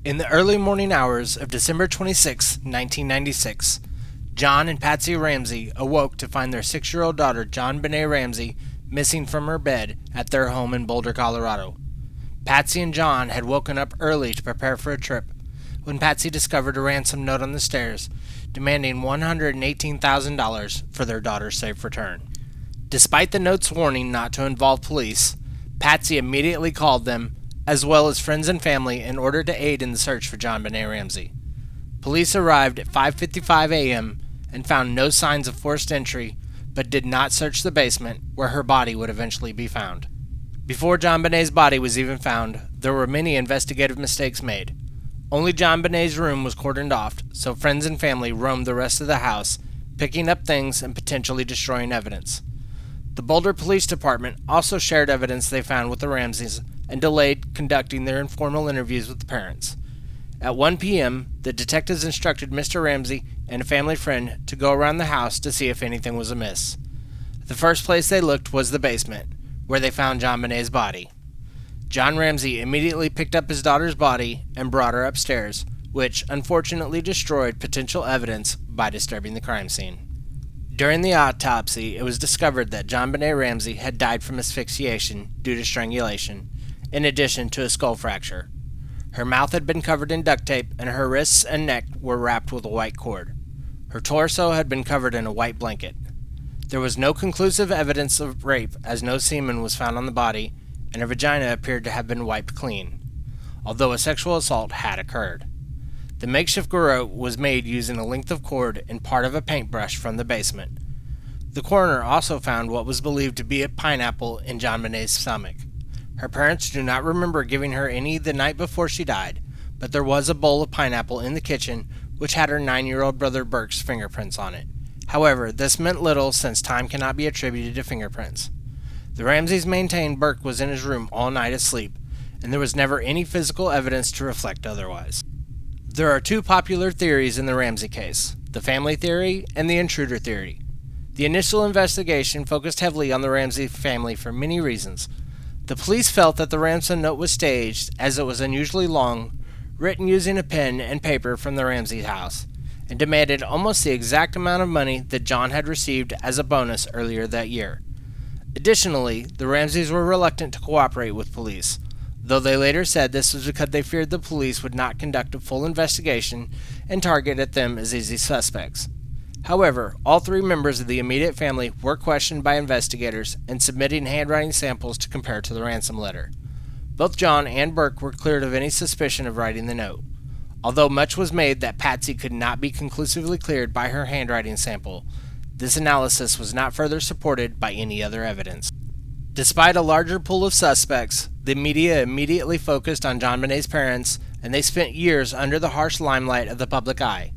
In the early morning hours of December 26, 1996, John and Patsy Ramsey awoke to find their 6-year-old daughter, JonBenet Ramsey, missing from her bed at their home in Boulder, Colorado. Patsy and John had woken up early to prepare for a trip when Patsy discovered a ransom note on the stairs demanding $118,000 for their daughter's safe return. Despite the note's warning not to involve police, Patsy immediately called them, as well as friends and family, in order to aid in the search for JonBenet Ramsey. Police arrived at 5:55 a.m. and found no signs of forced entry, but did not search the basement, where her body would eventually be found. Before JonBenet's body was even found, there were many investigative mistakes made. Only JonBenet's room was cordoned off, so friends and family roamed the rest of the house, picking up things and potentially destroying evidence. The Boulder Police Department also shared evidence they found with the Ramseys and delayed conducting their informal interviews with the parents. At 1 p.m., the detectives instructed Mr. Ramsey and a family friend to go around the house to see if anything was amiss. The first place they looked was the basement, where they found JonBenet's body. John Ramsey immediately picked up his daughter's body and brought her upstairs, which unfortunately destroyed potential evidence by disturbing the crime scene. During the autopsy, it was discovered that JonBenet Ramsey had died from asphyxiation due to strangulation, in addition to a skull fracture. Her mouth had been covered in duct tape, and her wrists and neck were wrapped with a white cord. Her torso had been covered in a white blanket. There was no conclusive evidence of rape, as no semen was found on the body, and her vagina appeared to have been wiped clean, although a sexual assault had occurred. The makeshift garrote was made using a length of cord and part of a paintbrush from the basement. The coroner also found what was believed to be a pineapple in JonBenet's stomach. Her parents do not remember giving her any the night before she died, but there was a bowl of pineapple in the kitchen which had her 9-year-old brother Burke's fingerprints on it. However, this meant little since time cannot be attributed to fingerprints. The Ramseys maintained Burke was in his room all night asleep, and there was never any physical evidence to reflect otherwise. There are two popular theories in the Ramsey case, the family theory and the intruder theory. The initial investigation focused heavily on the Ramsey family for many reasons. The police felt that the ransom note was staged, as it was unusually long, written using a pen and paper from the Ramsey house, and demanded almost the exact amount of money that John had received as a bonus earlier that year. Additionally, the Ramseys were reluctant to cooperate with police, though they later said this was because they feared the police would not conduct a full investigation and targeted them as easy suspects. However, all three members of the immediate family were questioned by investigators and submitting handwriting samples to compare to the ransom letter. Both John and Burke were cleared of any suspicion of writing the note, although much was made that Patsy could not be conclusively cleared by her handwriting sample. This analysis was not further supported by any other evidence. Despite a larger pool of suspects, the media immediately focused on JonBenet's parents, and they spent years under the harsh limelight of the public eye.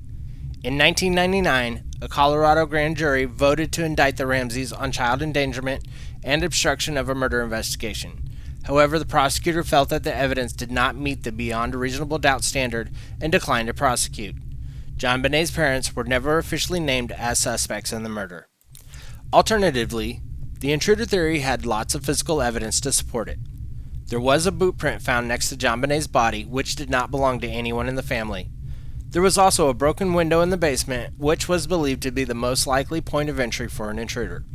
In 1999, a Colorado grand jury voted to indict the Ramseys on child endangerment and obstruction of a murder investigation. However, the prosecutor felt that the evidence did not meet the beyond a reasonable doubt standard and declined to prosecute. JonBenet's parents were never officially named as suspects in the murder. Alternatively, the intruder theory had lots of physical evidence to support it. There was a boot print found next to JonBenet's body, which did not belong to anyone in the family. There was also a broken window in the basement, which was believed to be the most likely point of entry for an intruder.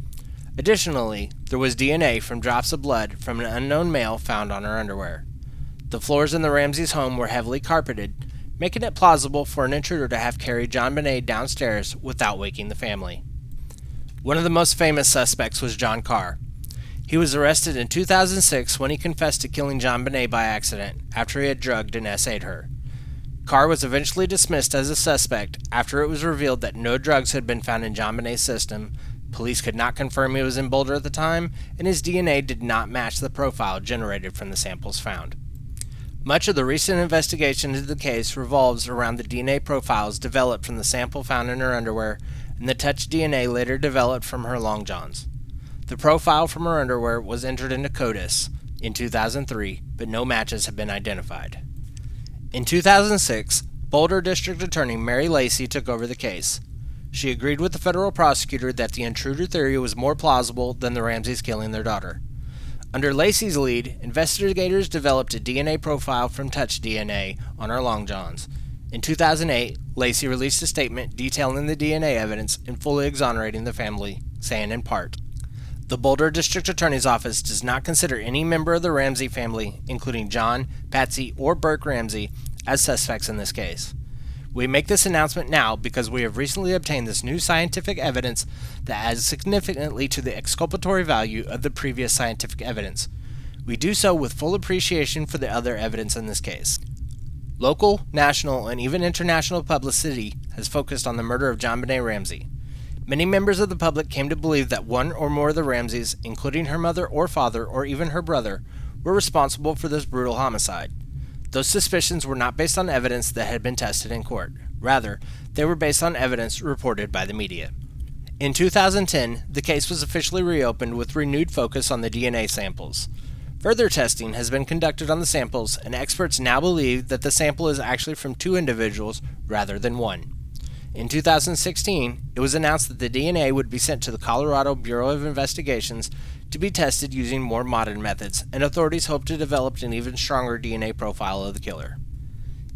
Additionally, there was DNA from drops of blood from an unknown male found on her underwear. The floors in the Ramseys' home were heavily carpeted, making it plausible for an intruder to have carried JonBenet downstairs without waking the family. One of the most famous suspects was John Carr. He was arrested in 2006 when he confessed to killing JonBenet by accident after he had drugged and essayed her. Carr was eventually dismissed as a suspect after it was revealed that no drugs had been found in JonBenet's system. Police could not confirm he was in Boulder at the time, and his DNA did not match the profile generated from the samples found. Much of the recent investigation into the case revolves around the DNA profiles developed from the sample found in her underwear and the touch DNA later developed from her long johns. The profile from her underwear was entered into CODIS in 2003, but no matches have been identified. In 2006, Boulder District Attorney Mary Lacey took over the case. She agreed with the federal prosecutor that the intruder theory was more plausible than the Ramseys killing their daughter. Under Lacey's lead, investigators developed a DNA profile from touch DNA on her long johns. In 2008, Lacey released a statement detailing the DNA evidence and fully exonerating the family, saying in part, "The Boulder District Attorney's Office does not consider any member of the Ramsey family, including John, Patsy, or Burke Ramsey, as suspects in this case. We make this announcement now because we have recently obtained this new scientific evidence that adds significantly to the exculpatory value of the previous scientific evidence. We do so with full appreciation for the other evidence in this case." Local, national, and even international publicity has focused on the murder of JonBenet Ramsey. Many members of the public came to believe that one or more of the Ramseys, including her mother or father or even her brother, were responsible for this brutal homicide. Those suspicions were not based on evidence that had been tested in court. Rather, they were based on evidence reported by the media. In 2010, the case was officially reopened with renewed focus on the DNA samples. Further testing has been conducted on the samples, and experts now believe that the sample is actually from two individuals rather than one. In 2016, it was announced that the DNA would be sent to the Colorado Bureau of Investigations to be tested using more modern methods, and authorities hope to develop an even stronger DNA profile of the killer.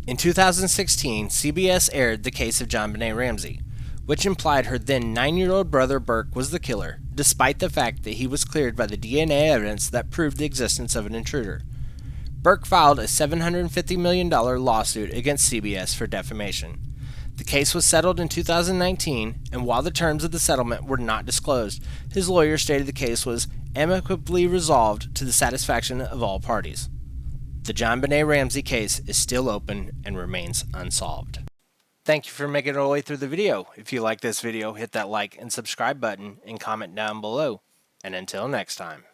In 2016, CBS aired the case of JonBenet Ramsey, which implied her then 9-year-old brother Burke was the killer, despite the fact that he was cleared by the DNA evidence that proved the existence of an intruder. Burke filed a $750 million lawsuit against CBS for defamation. The case was settled in 2019, and while the terms of the settlement were not disclosed, his lawyer stated the case was amicably resolved to the satisfaction of all parties. The JonBenet Ramsey case is still open and remains unsolved. Thank you for making it all the way through the video. If you like this video, hit that like and subscribe button and comment down below. And until next time.